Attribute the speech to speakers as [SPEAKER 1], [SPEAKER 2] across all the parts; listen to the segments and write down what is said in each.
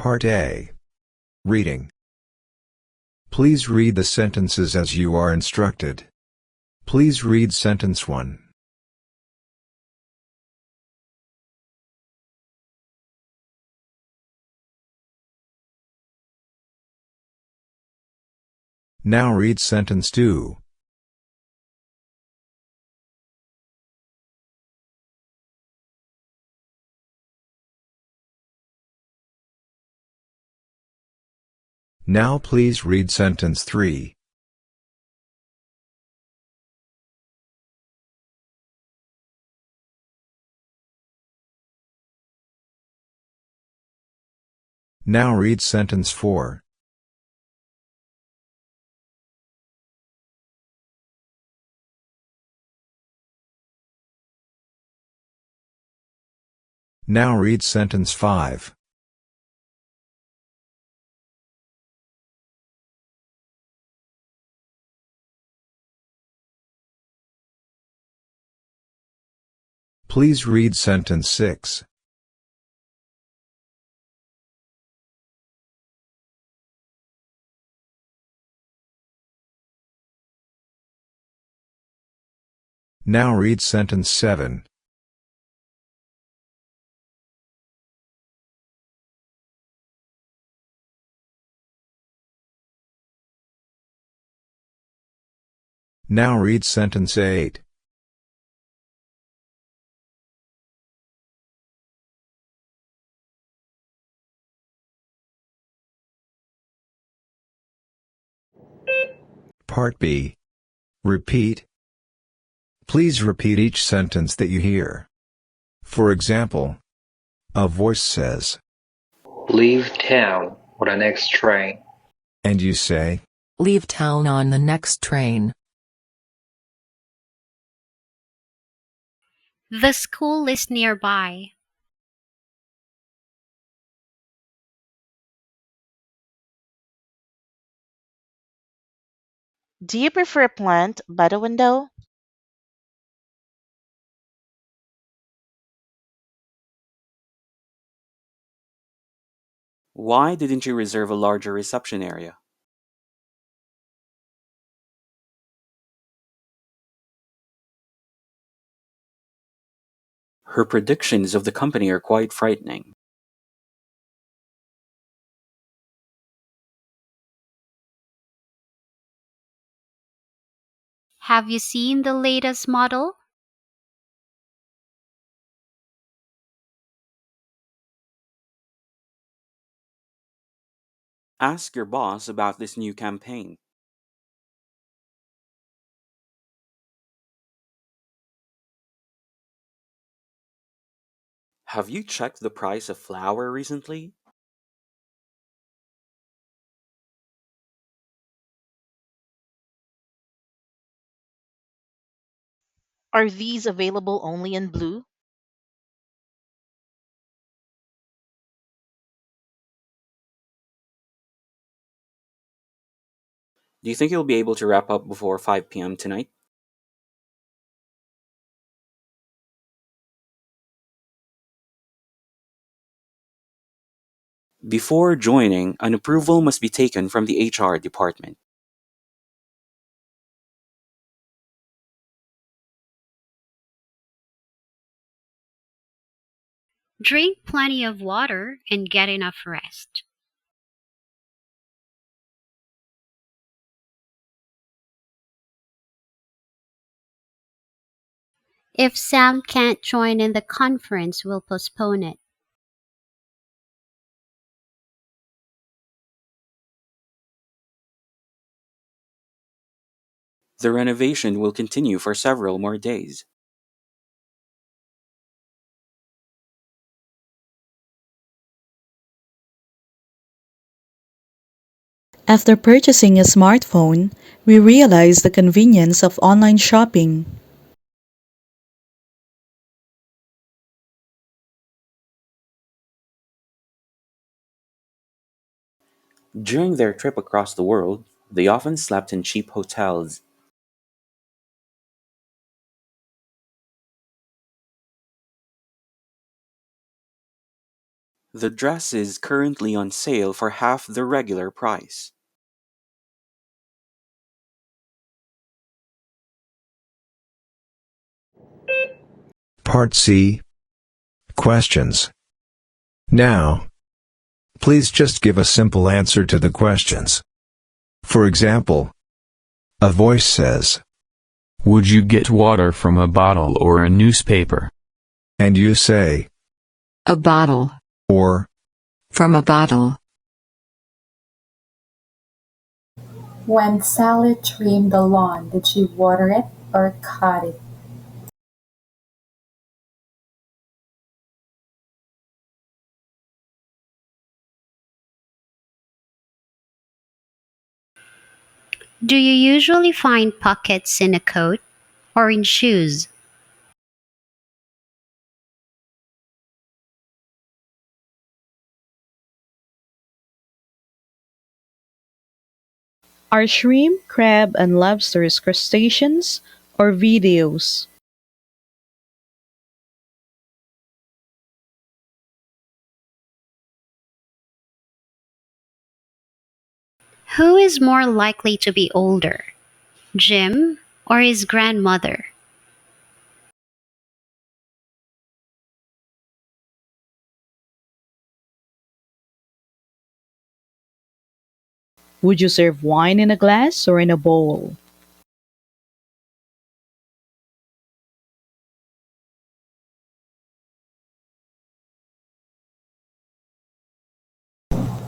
[SPEAKER 1] Part A. Reading. Please read the sentences as you are instructed. Please read sentence 1. Now read sentence 2. Now please read sentence 3. Now read sentence 4. Now read sentence 5. Please read sentence 6. Now read sentence 7. Now read sentence 8. Part B. Repeat. Please repeat each sentence that you hear. For example, a voice says,
[SPEAKER 2] "Leave town for the next train."
[SPEAKER 1] and you say,
[SPEAKER 3] "Leave town on the next train."
[SPEAKER 4] The school is nearby.
[SPEAKER 5] Do you prefer a plant by the window?
[SPEAKER 6] Why didn't you reserve a larger reception area? Her predictions of the company are quite frightening.
[SPEAKER 4] Have you seen the latest model?
[SPEAKER 6] Ask your boss about this new campaign. Have you checked the price of flour recently?
[SPEAKER 5] Are these available only in blue?
[SPEAKER 6] Do you think you'll be able to wrap up before 5 p.m. tonight? Before joining, an approval must be taken from the HR department.
[SPEAKER 4] Drink plenty of water and get enough rest. If Sam can't join in the conference, we'll postpone it.
[SPEAKER 6] The renovation will continue for several more days.
[SPEAKER 7] After purchasing a smartphone, we realized the convenience of online shopping.
[SPEAKER 6] During their trip across the world, they often slept in cheap hotels. The dress is currently on sale for half the regular price.
[SPEAKER 1] Part C. Questions. Now, please just give a simple answer to the questions. For example, a voice says,
[SPEAKER 8] "Would you get water from a bottle or a newspaper?"
[SPEAKER 1] and you say,
[SPEAKER 3] A bottle.
[SPEAKER 1] or,
[SPEAKER 3] From a bottle.
[SPEAKER 9] When Sally trimmed the lawn, did she water it or cut it?
[SPEAKER 4] Do you usually find pockets in a coat or in shoes?
[SPEAKER 7] Are shrimp, crab, and lobsters crustaceans or videos?
[SPEAKER 4] Who is more likely to be older, Jim or his grandmother?
[SPEAKER 7] Would you serve wine in a glass or in a bowl?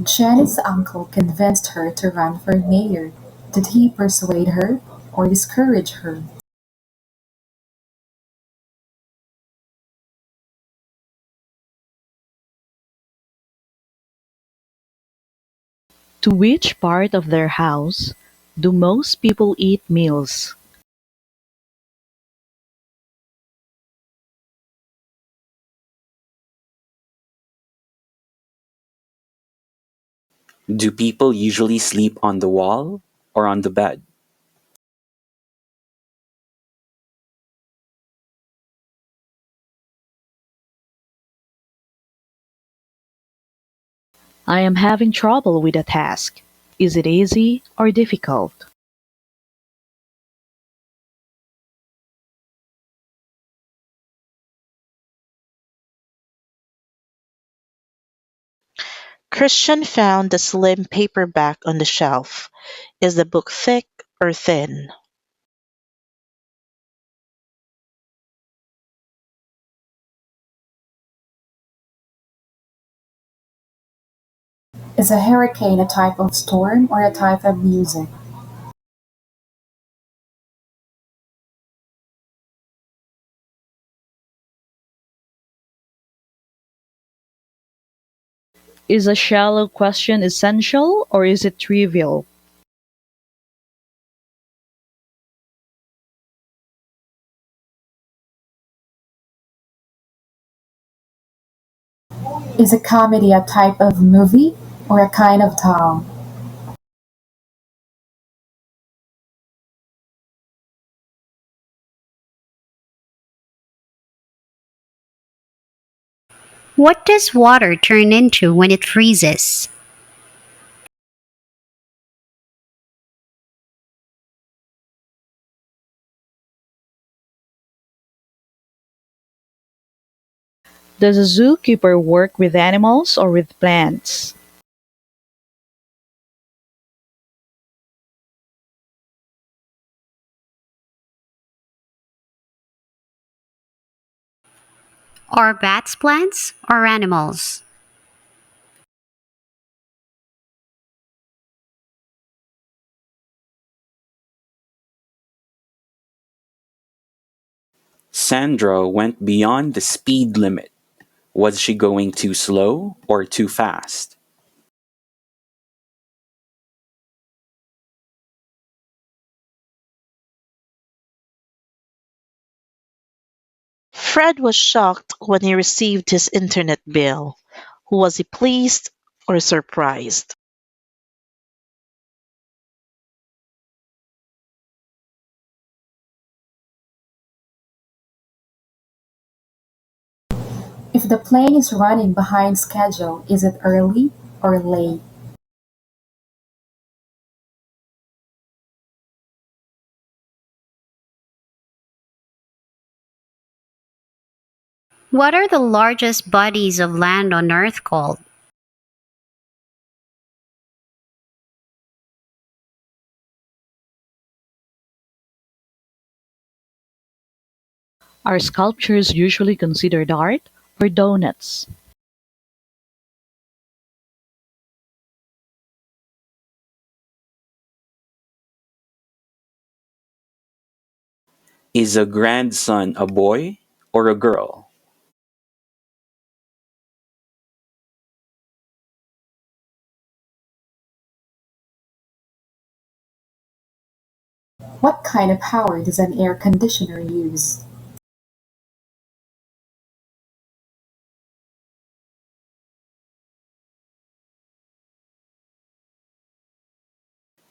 [SPEAKER 9] Jenny's uncle convinced her to run for mayor. Did he persuade her or discourage her?
[SPEAKER 7] To which part of their house do most people eat meals?
[SPEAKER 6] Do people usually sleep on the wall or on the bed?
[SPEAKER 7] I am having trouble with a task. Is it easy or difficult?
[SPEAKER 5] Christian found the slim paperback on the shelf. Is the book thick or thin?
[SPEAKER 9] Is a hurricane a type of storm or a type of music?
[SPEAKER 7] Is a shallow question essential or is it trivial?
[SPEAKER 9] Is a comedy a type of movie or a kind of town?
[SPEAKER 4] What does water turn into when it freezes?
[SPEAKER 7] Does a zookeeper work with animals or with plants?
[SPEAKER 4] Are bats plants or animals?
[SPEAKER 6] Sandra went beyond the speed limit. Was she going too slow or too fast?
[SPEAKER 5] Fred was shocked when he received his internet bill. Was he pleased or surprised?
[SPEAKER 9] If the plane is running behind schedule, is it early or late?
[SPEAKER 4] What are the largest bodies of land on Earth called?
[SPEAKER 7] Are sculptures usually considered art or donuts?
[SPEAKER 6] Is a grandson a boy or a girl?
[SPEAKER 9] What kind of power does an air conditioner use?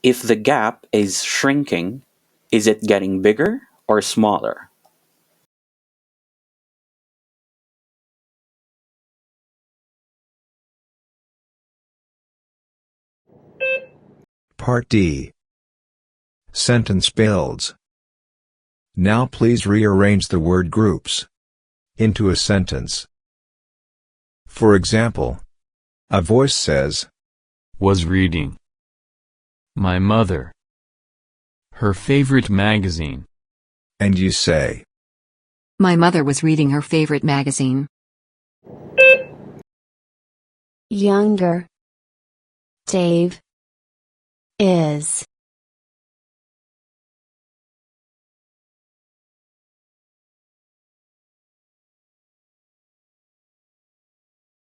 [SPEAKER 6] If the gap is shrinking, is it getting bigger or smaller?
[SPEAKER 1] Part D. Sentence builds. Now please rearrange the word groups into a sentence. For example, a voice says,
[SPEAKER 8] Was reading. My mother. Her favorite magazine.
[SPEAKER 1] and you say,
[SPEAKER 3] My mother was reading her favorite magazine.
[SPEAKER 10] Younger. Dave. Is.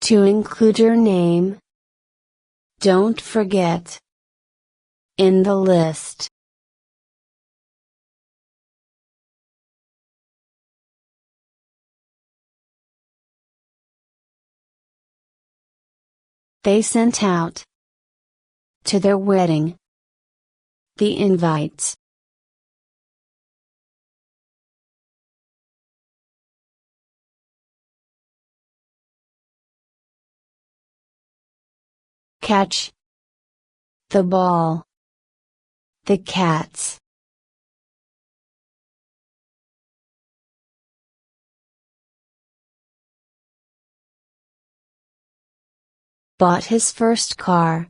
[SPEAKER 10] To include your name. Don't forget. In the list. They sent out. To their wedding. The invites. Catch. The ball. The cats. Bought his first car.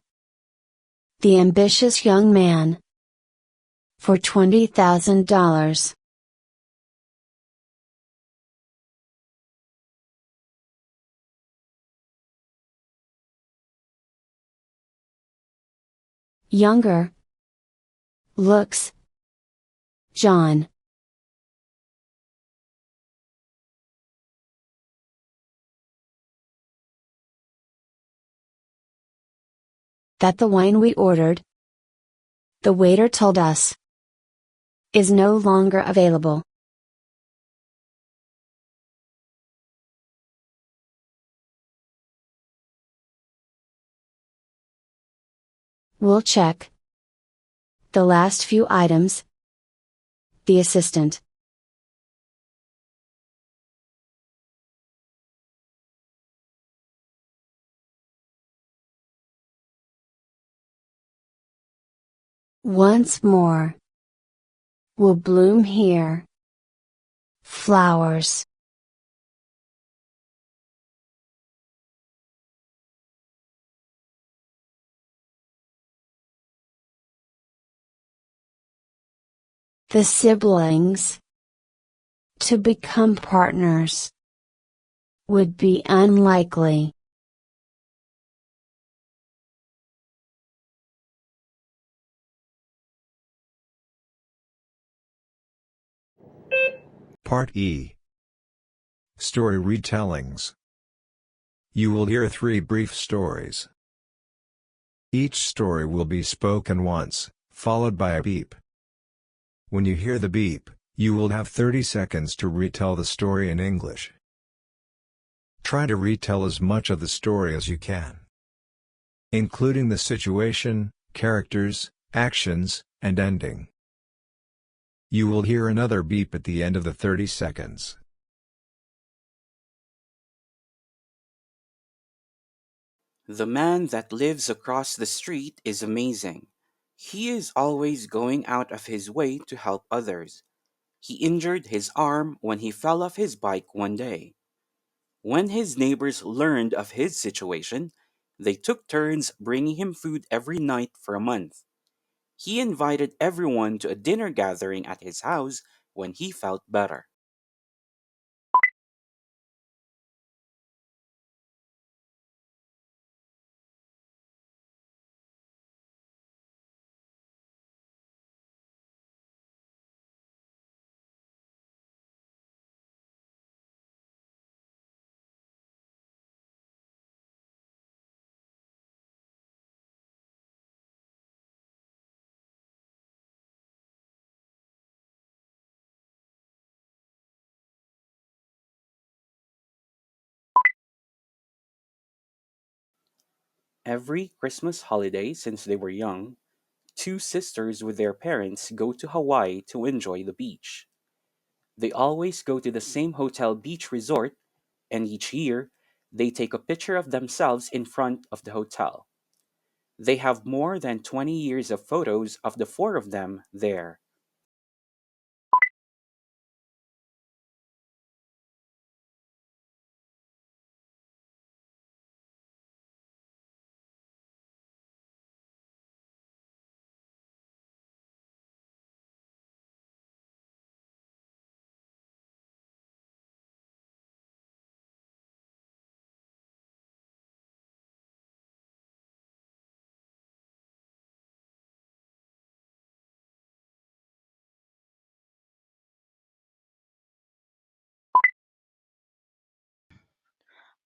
[SPEAKER 10] The ambitious young man. For $20,000. Younger. Looks. John. That the wine we ordered. The waiter told us. Is no longer available. We'll check. The last few items. The assistant. Once more. Will bloom here. Flowers. The siblings. To become partners. Would be unlikely.
[SPEAKER 1] Part E. Story retellings. You will hear 3 brief stories. Each story will be spoken once, followed by a beep. When you hear the beep, you will have 30 seconds to retell the story in English. Try to retell as much of the story as you can, including the situation, characters, actions, and ending. You will hear another beep at the end of the 30 seconds.
[SPEAKER 6] The man that lives across the street is amazing. He is always going out of his way to help others. He injured his arm when he fell off his bike one day. When his neighbors learned of his situation, they took turns bringing him food every night for a month. He invited everyone to a dinner gathering at his house when he felt better. Every Christmas holiday since they were young, two sisters with their parents go to Hawaii to enjoy the beach. They always go to the same hotel beach resort, and each year, they take a picture of themselves in front of the hotel. They have more than 20 years of photos of the four of them there.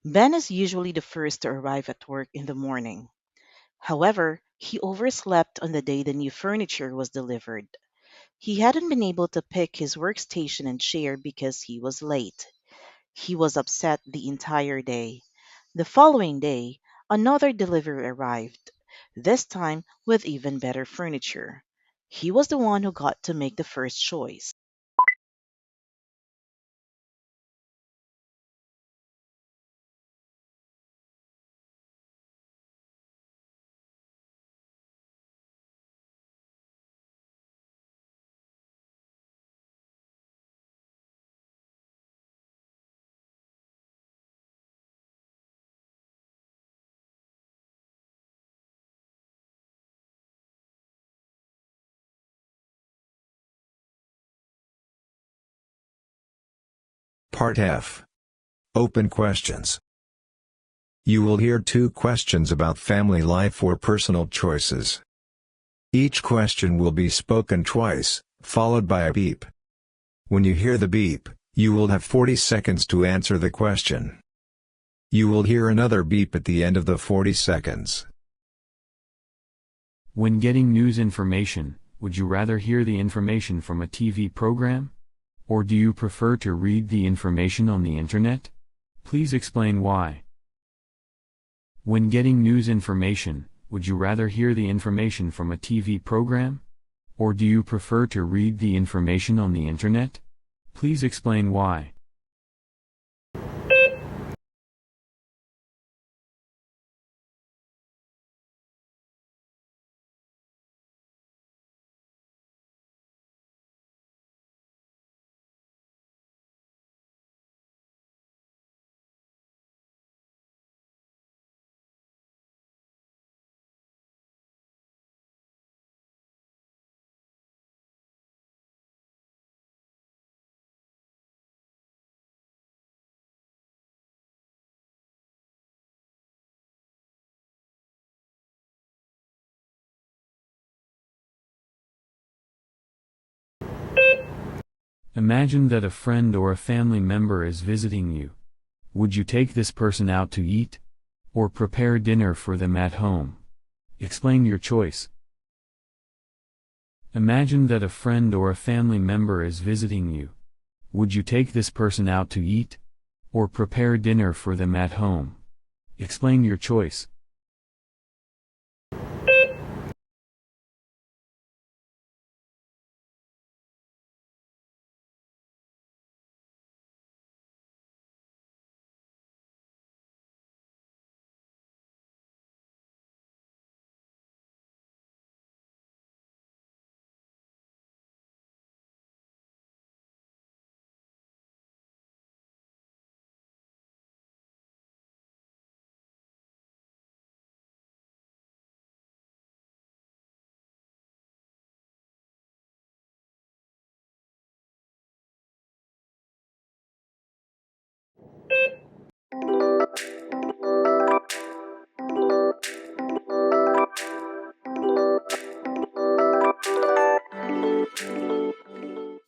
[SPEAKER 5] Ben is usually the first to arrive at work in the morning. However, he overslept on the day the new furniture was delivered. He hadn't been able to pick his workstation and chair because he was late. He was upset the entire day. The following day, another delivery arrived, this time with even better furniture. He was the one who got to make the first choice.
[SPEAKER 1] Part F. Open questions. You will hear two questions about family life or personal choices. Each question will be spoken twice, followed by a beep. When you hear the beep, you will have 40 seconds to answer the question. You will hear another beep at the end of the 40 seconds.
[SPEAKER 8] When getting news information, would you rather hear the information from a TV program? Or do you prefer to read the information on the internet? Please explain why. When getting news information, would you rather hear the information from a TV program? Or do you prefer to read the information on the internet? Please explain why. Imagine that a friend or a family member is visiting you. Would you take this person out to eat? Or prepare dinner for them at home? Explain your choice. Imagine that a friend or a family member is visiting you. Would you take this person out to eat? Or prepare dinner for them at home? Explain your choice.